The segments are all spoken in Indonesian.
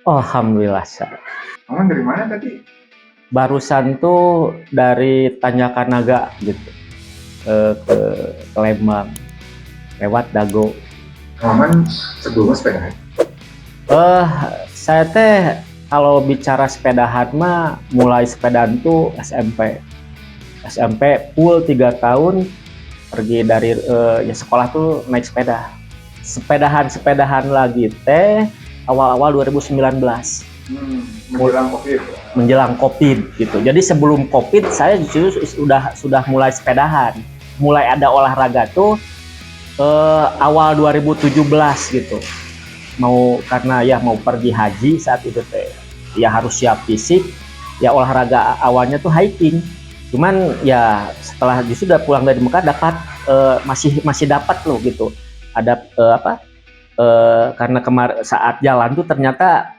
Alhamdulillah, Aman dari mana tadi? barusan tuh dari Tanjakanaga gitu, ke Lembang, lewat Dago. Aman sebelumnya sepeda. Eh, saya teh kalau bicara sepedahan mah mulai sepedaan tuh SMP. SMP full 3 tahun pergi dari ya sekolah tuh naik sepeda. Sepedahan lagi teh awal-awal 2019. Menjelang COVID. Menjelang COVID gitu. Jadi sebelum COVID saya justru sudah mulai sepedahan. Mulai ada olahraga tuh awal 2017 gitu. Karena ya mau pergi haji saat itu teh. Ya harus siap fisik. Ya olahraga awalnya tuh hiking. Cuman ya setelah sudah pulang dari Mekah dapat masih dapat loh gitu. Ada karena saat jalan tuh ternyata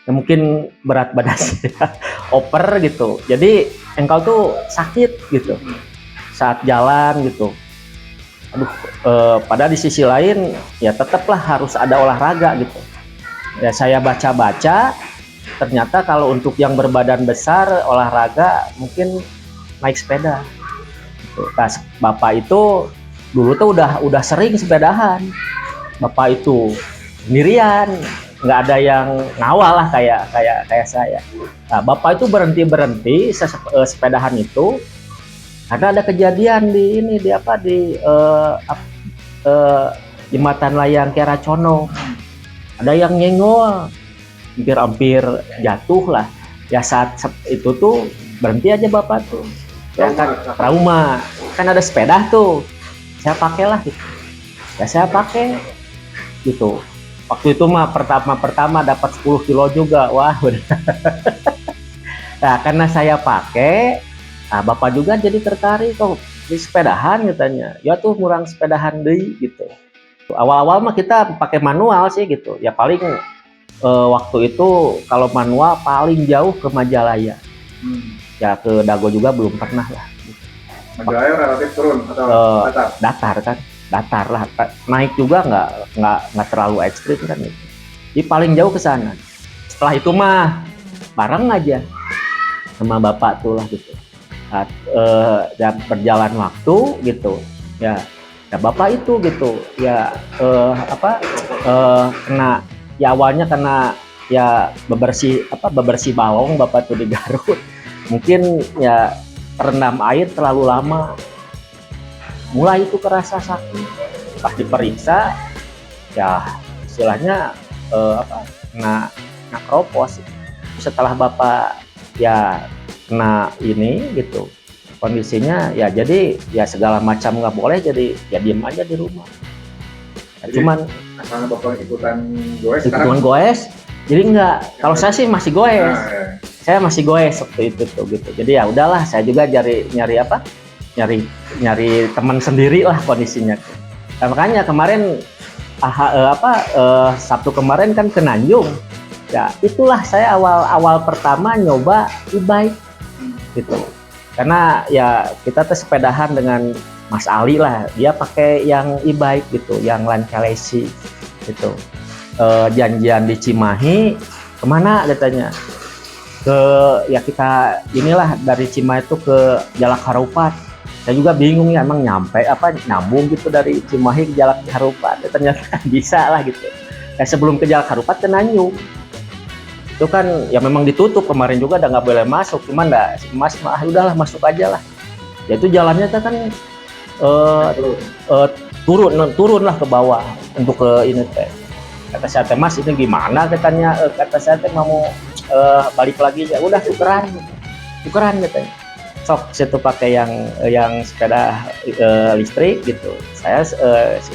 ya mungkin berat badan saya over gitu, jadi engkau tuh sakit gitu saat jalan gitu. Aduh, padahal di sisi lain ya tetaplah harus ada olahraga gitu. Ya saya baca-baca ternyata kalau untuk yang berbadan besar olahraga mungkin naik sepeda gitu. Nah, bapak itu dulu tuh udah sering sepedahan. Bapak itu sendirian, nggak ada yang ngawal lah kayak saya. Nah, bapak itu berhenti sepedahan itu karena ada kejadian di jembatan layang Keracono. Ada yang nyenggol, hampir jatuh lah. Ya saat itu tuh berhenti aja bapak tuh. Ya kan trauma. Kan ada sepeda tuh. Saya pakailah gitu. Ya saya pakai gitu. Waktu itu mah pertama dapat 10 kilo juga. Wah, udah. Nah, karena saya pakai, nah, bapak juga jadi tertarik kok di sepedahan katanya. Ya tuh murang sepedahan deh gitu. Awal-awal mah kita pakai manual sih gitu. Ya paling waktu itu kalau manual paling jauh ke Majalaya. Ya ke Dago juga belum pernah lah. Gitu. Majalaya relatif turun atau datar? Datar kan. Datar lah, naik juga nggak terlalu ekstrim kan gitu. Jadi paling jauh ke sana. Setelah itu mah bareng aja sama bapak tuh lah gitu. Nah, dan berjalan waktu gitu ya, ya bapak itu gitu ya kena ya awalnya karena ya bebersih balong bapak tuh di Garut. Mungkin ya terendam air terlalu lama, mulai itu kerasa sakit. Pas diperiksa ya istilahnya kena kropos. Setelah bapak ya kena ini gitu kondisinya ya, jadi ya segala macam nggak boleh, jadi ya diem aja di rumah ya, Jadi, cuman asalnya bapak ikutan goes jadi nggak, kalau saya sih masih goes. ya. Saya masih goes waktu itu tuh gitu. Jadi ya udahlah, saya juga nyari teman sendiri lah kondisinya. Nah, makanya kemarin Sabtu kemarin kan ke Nanjung. Ya itulah saya awal pertama nyoba e-bike gitu. Karena ya kita tuh sepedahan dengan Mas Ali lah. Dia pakai yang e-bike gitu, yang Lancalesi gitu. Janjian di Cimahi, kemana katanya? Ya kita inilah dari Cimahi itu ke Jalak Harupat. Saya juga bingung ya, emang nyambung gitu dari Cimahi ke Jalak Harupat. Ya, ternyata bisa lah gitu. Sebelum ke Jalak Harupat ke Nanyung. Itu kan ya memang ditutup kemarin juga, udah nggak boleh masuk. Cuman Mas udahlah masuk aja lah. Ya itu jalannya kan turun lah ke bawah untuk ke ini teh. Kata saya, Mas ini gimana katanya? Kata saya mau balik lagi, ya udah tukeran katanya. Sok situ pakai yang sepeda listrik gitu. Saya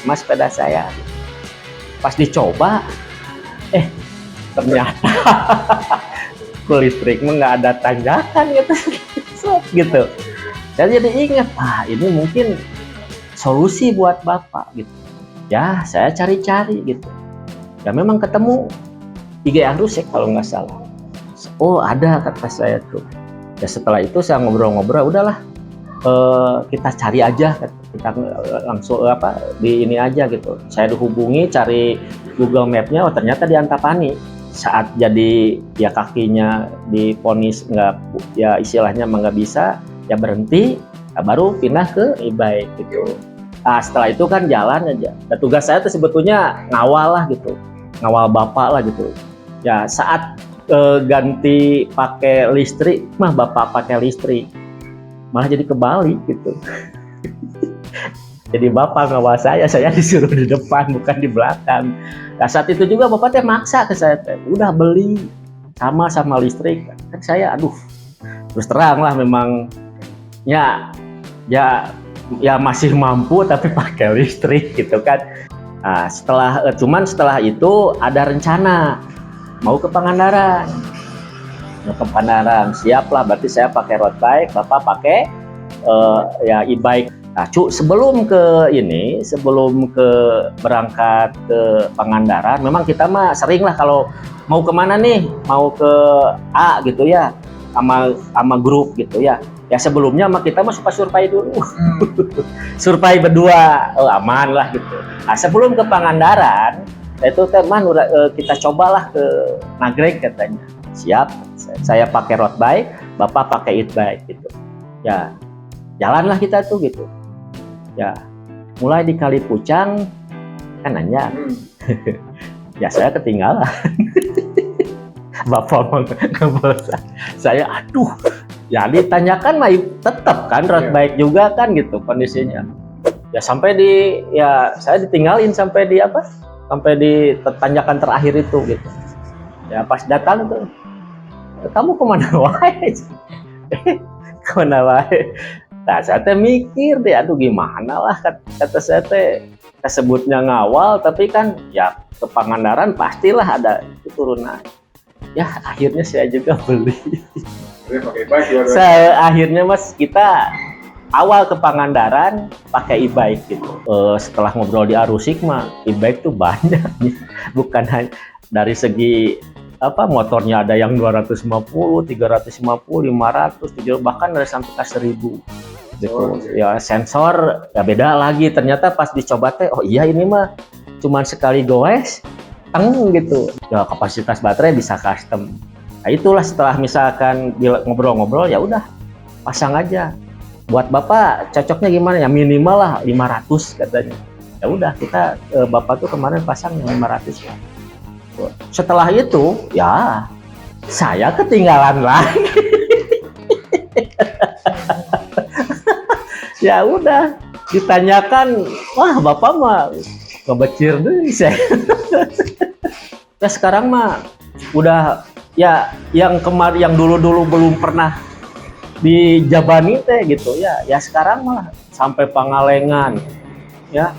Mas sepeda saya. Pas dicoba, ternyata listrik nggak ada tanjakan gitu. Saya jadi ingat, ini mungkin solusi buat bapak gitu. Ya saya cari-cari gitu. Ya memang ketemu IG Andrus ya kalau nggak salah. Oh ada, kata saya tuh. Ya setelah itu saya ngobrol-ngobrol, udahlah kita cari aja, kita langsung di ini aja gitu. Saya dihubungi, cari Google Mapnya, oh ternyata di Antapani. saat jadi ya kakinya diponis nggak, ya istilahnya nggak bisa, ya berhenti, nah, baru pindah ke e-bike gitu. Nah, setelah itu kan jalan aja. Dan tugas saya tuh sebetulnya ngawal lah gitu, ngawal bapak lah gitu. Ya saat ganti pakai listrik, mah bapak pakai listrik, malah jadi kebalik gitu. Jadi bapak ngawal saya disuruh di depan bukan di belakang. Nah, saat itu juga bapak teh maksa ke saya teh, udah beli sama listrik. Kan saya aduh, terus terang lah memang ya masih mampu tapi pakai listrik gitu kan. Nah, setelah itu ada rencana mau ke Pangandaran. Siap lah, berarti saya pakai road bike, bapak pakai ya e-bike. Nah, sebelum ke berangkat ke Pangandaran, memang kita mah sering lah kalau mau kemana nih, mau ke A gitu ya, sama grup gitu ya. Ya sebelumnya mah kita mah suka survei dulu, survei berdua, aman lah gitu. Nah, sebelum ke Pangandaran, itu teman kita cobalah ke Nagreg katanya. Siap, saya pakai road bike, bapak pakai e-bike gitu. Ya, jalanlah kita tuh gitu. Ya, mulai di Kali Pucang kan nanya, ya saya ketinggalan. Bapak ngobrol saya, aduh, ya ditanyakan mah tetap kan road bike juga kan gitu kondisinya. Ya saya ditinggalin sampai di tanjakan terakhir itu gitu. Ya pas datang tuh, kamu kemana wae? Kemana wae? Nah, saya teh mikir deh, aduh gimana lah kata saya teh, sebutnya ngawal, tapi kan ya ke Pangandaran pastilah ada turunan. Ya akhirnya saya juga beli. Akhirnya mas kita awal ke Pangandaran pakai e-bike gitu. Setelah ngobrol di Arusik mah e-bike tuh banyak, bukan hanya dari segi motornya, ada yang 250, 350, 500, bahkan ada sampai ke 1000 gitu. Ya sensor ya beda lagi, ternyata pas dicoba teh, oh iya ini mah cuman sekali goes gitu. Ya kapasitas baterai bisa custom. Nah, itulah setelah misalkan ngobrol-ngobrol, ya udah pasang aja. Buat bapak cocoknya gimana ya, minimal lah 500 katanya. Ya udah kita bapak tuh kemarin pasang yang 500 ya. Setelah itu ya saya ketinggalan lagi. Ya udah ditanyakan, wah bapak mah ngebecir deh saya. Ya sekarang mah udah ya yang dulu belum pernah dijabani teh gitu ya. Ya sekarang mah sampai Pangalengan ya.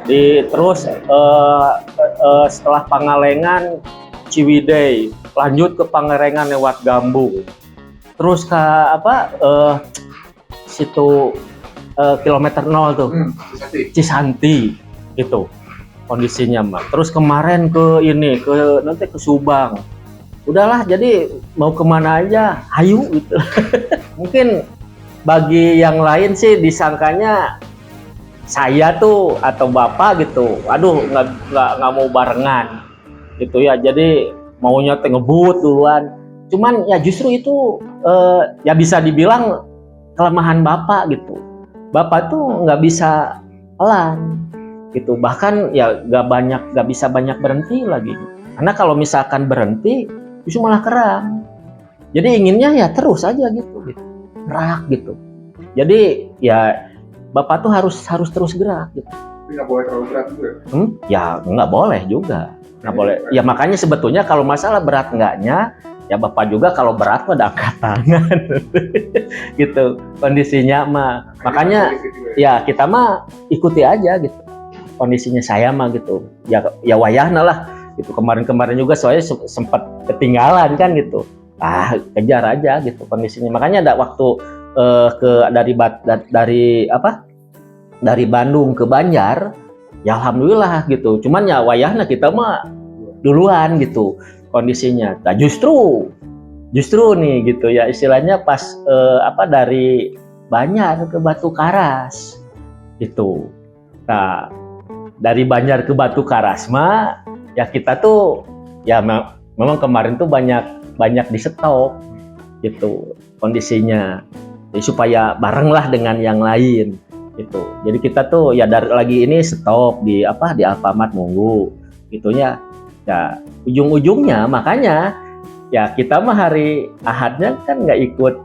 Terus setelah Pangalengan Ciwidey, lanjut ke Pangalengan lewat Gambung, terus ke situ kilometer 0 tuh Cisanti gitu kondisinya mah. Terus kemarin nanti ke Subang. Udahlah, jadi mau kemana aja hayu gitu. Mungkin bagi yang lain sih disangkanya saya tuh atau bapak gitu, aduh nggak mau barengan gitu ya, jadi maunya ngebut duluan. Cuman ya justru itu ya bisa dibilang kelemahan bapak gitu. Bapak tuh nggak bisa pelan gitu, bahkan ya nggak bisa banyak berhenti lagi, karena kalau misalkan berhenti justru malah kerang. Jadi inginnya ya terus aja gitu gerak gitu. Jadi ya bapak tuh harus terus gerak gitu. Tapi nggak boleh terlalu berat juga. Ya nggak boleh juga, nggak boleh. Ya makanya sebetulnya kalau masalah berat enggaknya, ya bapak juga kalau berat mah udah angkat tangan gitu kondisinya mah. Makanya ya kita mah ikuti aja gitu kondisinya saya mah gitu. Ya wayahna lah gitu. Kemarin juga soalnya sempat ketinggalan kan gitu. Kejar aja gitu kondisinya. Makanya ada waktu dari Bandung ke Banjar, ya alhamdulillah gitu. Cuman ya wayahna kita mah duluan gitu kondisinya. Nah justru nih gitu ya istilahnya pas dari Banjar ke Batu Karas gitu. Nah dari Banjar ke Batu Karas mah ya kita tuh ya Memang kemarin tuh banyak di stop gitu kondisinya. Jadi supaya bareng lah dengan yang lain gitu. Jadi kita tuh ya dari lagi ini stop di Alfamart nunggu gitunya. Ya ujung-ujungnya makanya ya kita mah hari Ahadnya kan nggak ikut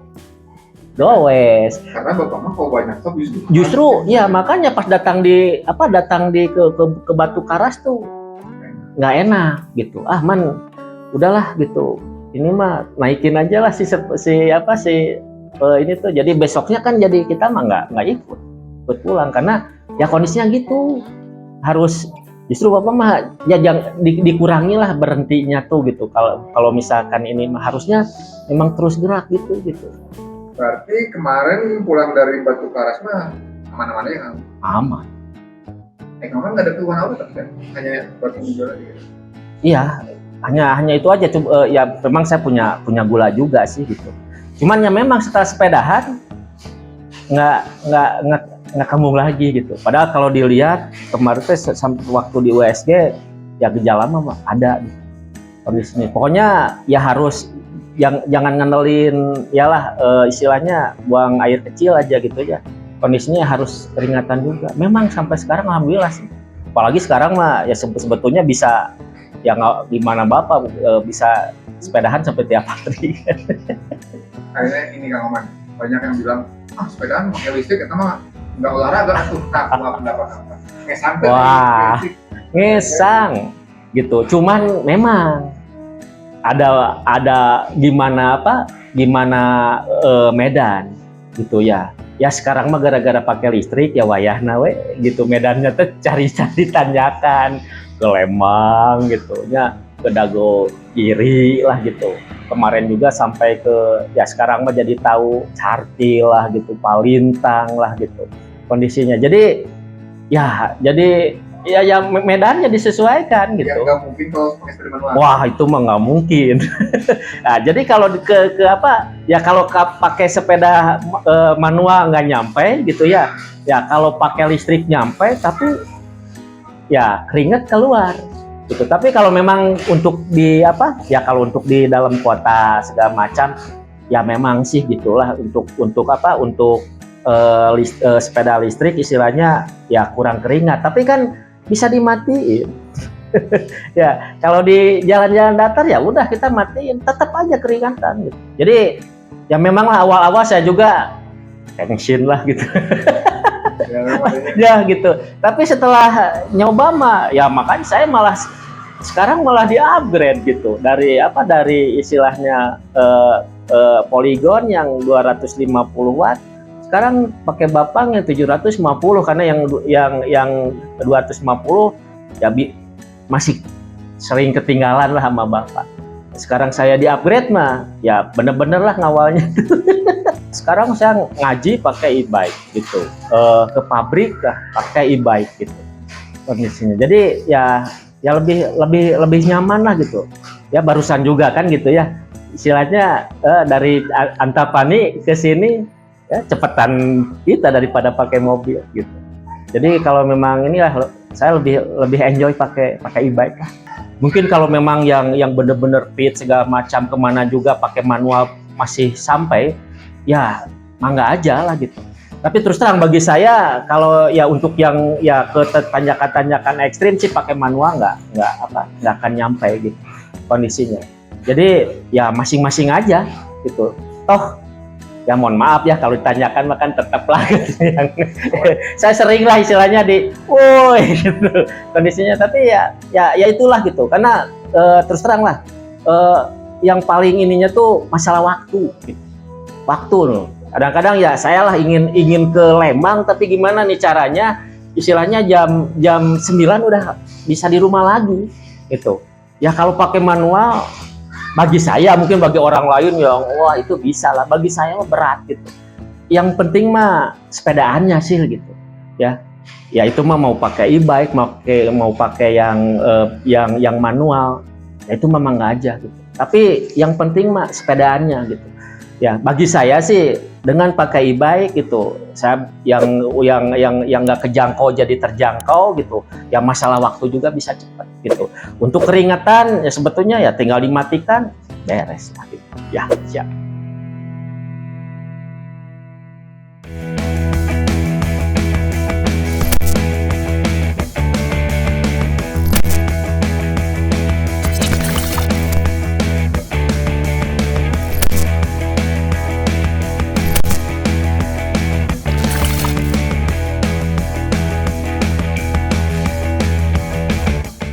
goes. Karena bapak mah kalau banyak tuh Justru ya makanya pas datang di ke Batu Karas tuh nggak enak gitu. Ah man, udahlah gitu. Ini mah naikin aja lah ini tuh. Jadi besoknya kan jadi kita mah nggak ikut pulang karena ya kondisinya gitu. Harus justru bapak mah ya jangan dikurangi lah berhentinya tuh gitu. Kalau misalkan ini mah harusnya memang terus gerak gitu. Berarti kemarin pulang dari Batu Karas mah aman-aman ya kan? Aman. Kemarin nggak ada keluhan apa kan? Hanya batu gula aja. Iya, hanya itu aja. Ya memang saya punya gula juga sih gitu. Cuman ya memang setelah sepedahan nggak kambuh lagi gitu. Padahal kalau dilihat kemarin tuh sampai waktu di USG ya gejala mah ada gitu. Kondisinya. Pokoknya ya harus jangan ngandelin istilahnya buang air kecil aja gitu ya. Kondisinya harus keringatan juga. Memang sampai sekarang alhamdulillah sih. Apalagi sekarang mah ya sebetulnya bisa ya gimana bapak bisa sepedahan sampai tiap hari. Kayaknya ini Kang Oman, banyak yang bilang sepedahan pakai listrik kita mah nggak olahraga tuh. Nah, pendapat apa? Wah, ngesang gitu. Cuman memang ada gimana medan gitu ya. Ya sekarang mah gara-gara pakai listrik ya wayahna we gitu, medannya tuh cari-cari tanjakan ke Lembang gitu ya, ke Dago kiri lah gitu. Kemarin juga sampai ke ya sekarang mah jadi tahu Carti lah gitu, Palintang lah gitu kondisinya. Jadi ya medannya disesuaikan gitu. Ya nggak mungkin kalau pakai sepeda manual. Wah itu mah nggak mungkin. Nah, jadi kalau kalau pakai sepeda manual nggak nyampe gitu ya. Ya kalau pakai listrik nyampe, tapi ya keringet keluar. Gitu. Tapi kalau memang untuk kalau untuk di dalam kota segala macam, ya memang sih gitulah untuk sepeda listrik istilahnya ya kurang keringat. Tapi kan bisa dimatiin. Ya kalau di jalan-jalan datar ya udah kita matiin, tetap aja keringatan gitu. Jadi ya memang lah awal-awal saya juga tensin lah gitu. Ya gitu. Tapi setelah nyoba mah ya makanya saya sekarang malah di-upgrade gitu dari istilahnya Polygon yang 250 watt sekarang pakai Bapang yang 750 karena yang 250 ya masih sering ketinggalan lah sama Bapak. Sekarang saya di-upgrade mah ya bener-bener lah ngawalnya. Sekarang saya ngaji pakai e-bike gitu, ke pabrik lah pakai e-bike gitu kondisinya. Jadi ya lebih nyaman lah gitu. Ya barusan juga kan gitu ya. Istilahnya dari Antapani ke sini ya cepetan kita daripada pakai mobil gitu. Jadi kalau memang inilah saya lebih enjoy pakai e-bike lah. Mungkin kalau memang yang bener-bener fit segala macam kemana juga pakai manual masih sampai ya mangga aja lah gitu. Tapi terus terang bagi saya kalau ya untuk yang ya ke tanjakan-tanjakan ekstrim sih pakai manual nggak akan nyampe gitu kondisinya. Jadi ya masing-masing aja gitu. Toh ya mohon maaf ya kalau ditanyakan makan tetap lah gitu. Saya sering lah istilahnya woi gitu kondisinya. Tapi ya itulah gitu. Karena terus terang lah yang paling ininya tuh masalah waktu gitu. Waktu loh. Kadang-kadang ya saya lah ingin ke Lembang tapi gimana nih caranya istilahnya jam 9 udah bisa di rumah lagi gitu. Ya kalau pakai manual bagi saya mungkin bagi orang lain ya wah itu bisa lah, bagi saya berat gitu. Yang penting mah sepedaannya sih gitu. Ya itu mah mau pakai e-bike mau pakai yang manual ya itu memang nggak aja gitu. Tapi yang penting mah sepedaannya gitu. Ya bagi saya sih dengan pakai e-bike gitu, saya yang nggak kejangkau jadi terjangkau gitu, ya masalah waktu juga bisa cepat gitu. Untuk keringetan ya sebetulnya ya tinggal dimatikan, beres lah gitu. Ya siap.